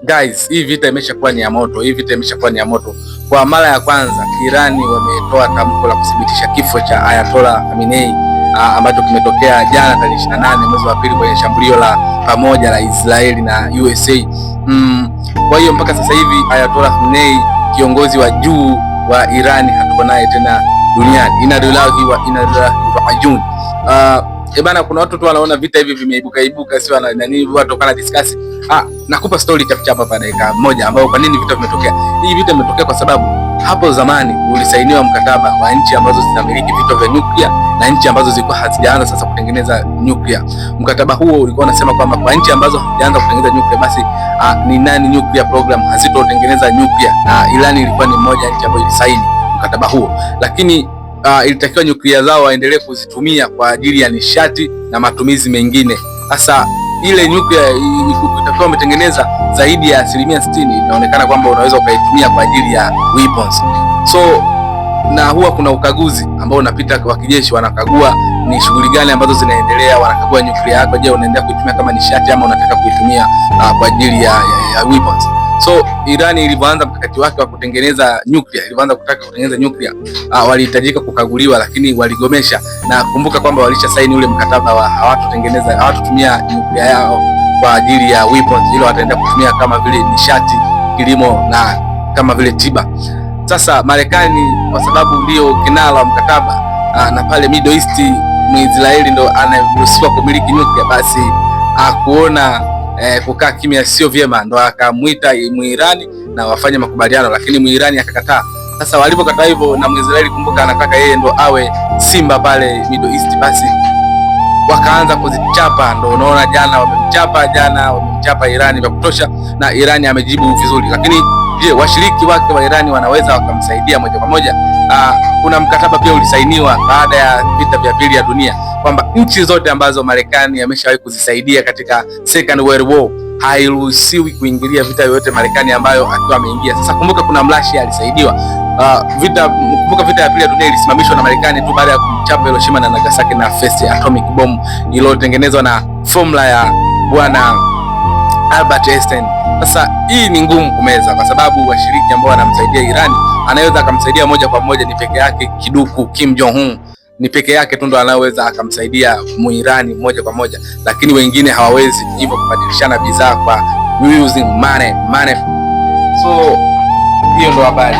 Guys, hii vita imeshakuwa ni ya moto. Kwa mara ya kwanza Irani wametoa tamko la kuthibitisha kifo cha Ayatollah Khamenei ambacho kimetokea jana tarehe 28 mwezi wa pili kwenye shambulio la pamoja la Israeli na USA. Kwa hiyo mpaka sasa hivi Ayatollah Khamenei, kiongozi wa juu wa Irani, hatuko naye tena duniani. Inna lillahi wa inna ilaihi rajiun. Bana, kuna watu tu wanaona vita hivi vimeibuka sio na nini, watu kana discuss. Nakupa story chap hapa dakika moja ambao kwa nini vita vimetokea. Hii vita imetokea kwa sababu hapo zamani ulisainiwa mkataba wa nchi ambazo zinamiliki vito vya nyuklia na nchi ambazo zilikuwa hazijaanza sasa kutengeneza nyuklia. Mkataba huo ulikuwa unasema kwamba kwa nchi ambazo hazijaanza kutengeneza nyuklia basi ni nani nuclear program hazitotengeneza nyuklia, na Iran ilikuwa ni moja nchi ambayo ilisaini mkataba huo, lakini ilitakiwa nyuklia zao waendelee kuzitumia kwa ajili ya nishati na matumizi mengine. Sasa ile nyuklia itakuwa umetengeneza zaidi ya 60%, inaonekana kwamba unaweza ukaitumia kwa ajili ya weapons. So na huwa kuna ukaguzi ambao unapita kwa kijeshi, wanakagua ni shughuli gani ambazo zinaendelea, wanakagua nyuklia yako, je, unaendelea kuitumia kama nishati ama unataka kuitumia kwa ajili ya weapons. So Irani ilivyoanza mkakati wake wa kutengeneza nyuklia, ilivyoanza kutaka kutengeneza nyuklia, walihitajika kukaguliwa, lakini waligomesha. Na kumbuka kwamba walisha saini ule mkataba wa hawatotumia nyuklia yao kwa ajili ya weapons, ile wataenda kutumia kama vile nishati, kilimo na kama vile tiba. Sasa Marekani kwa sababu ndio kinara wa mkataba na pale Middle East Israeli ndo anaruhusiwa kumiliki nyuklia, basi kuona kukaa kimya sio vyema, ndo akamuita Muirani na wafanye makubaliano, lakini Muirani akakataa. Sasa walipokataa hivyo na Muisraeli, kumbuka anataka yeye ndo awe simba pale Middle East, basi wakaanza kuzichapa. Ndo unaona jana wamemchapa Irani vya kutosha, na Irani amejibu vizuri. Lakini je, washiriki wake wa Irani wanaweza wakamsaidia moja kwa moja? Kuna mkataba pia ulisainiwa baada ya vita vya pili ya dunia kwamba nchi zote ambazo Marekani ameshawahi kuzisaidia katika Second World War hairuhusiwi kuingilia vita yoyote Marekani ambayo akiwa ameingia. Sasa kumbuka kuna Mrashi alisaidiwa. Kumbuka vita ya pili ya dunia ilisimamishwa na Marekani tu baada ya kumchapa Hiroshima na Nagasaki na first atomic bomb iliyotengenezwa na formula ya bwana Albert Einstein. Sasa hii ni ngumu kumeza kwa sababu washiriki ambao wanamsaidia Irani, anaweza akamsaidia moja kwa moja ni peke yake kiduku Kim Jong Un, ni peke yake tu ndo anaweza akamsaidia Muirani moja kwa moja, lakini wengine hawawezi hivyo kubadilishana bidhaa kwa using money. So hiyo ndo habari.